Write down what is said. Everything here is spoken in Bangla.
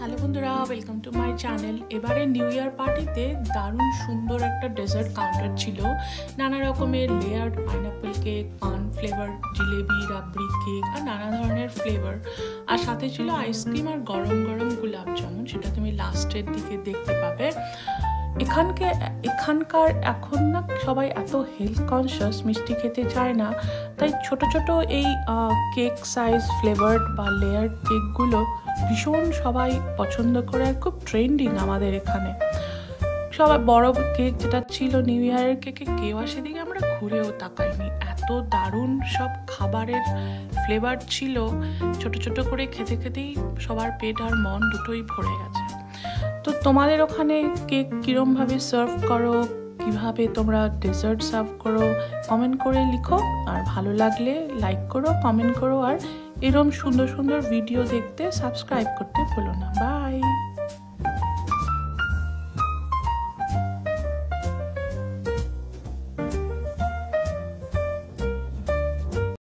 হ্যালো বন্ধুরা, ওয়েলকাম টু মাই চ্যানেল। এবারে নিউ ইয়ার পার্টিতে দারুণ সুন্দর একটা ডেজার্ট কাউন্টার ছিল। নানা রকমের লেয়ার্ড পাইনাপেল কেক, পান ফ্লেভার জিলেবি, রাবড়ি কেক আর নানা ধরনের ফ্লেভার। আর সাথে ছিল আইসক্রিম আর গরম গরম গোলাপ জামুন, সেটা তুমি লাস্টের দিকে দেখতে পাবে। এখানকার এখন না সবাই এত হেলথ কনসিয়াস, মিষ্টি খেতে চায় না, তাই ছোট ছোট এই কেক সাইজ ফ্লেভার্ড বা লেয়ার কেকগুলো ভীষণ সবাই পছন্দ করে আর খুব ট্রেন্ডিং আমাদের এখানে। সবাই বড় কেক যেটা ছিল নিউ ইয়ারের কেকে, কেউ আর সেদিকে আমরা ঘুরেও তাকাইনি। এত দারুণ সব খাবারের ফ্লেভার ছিল, ছোট ছোট করে খেতে খেতেই সবার পেট আর মন দুটোই ভরে গেছে। তো তোমাদের ওখানে কেক কীরমভাবে সার্ভ করো, কিভাবে তোমরা ডেজার্ট সার্ভ করো, কমেন্ট করে লিখো। আর ভালো লাগলে লাইক করো, কমেন্ট করো, আর এরম সুন্দর সুন্দর ভিডিও দেখতে সাবস্ক্রাইব করতে ভুলো না। বাই।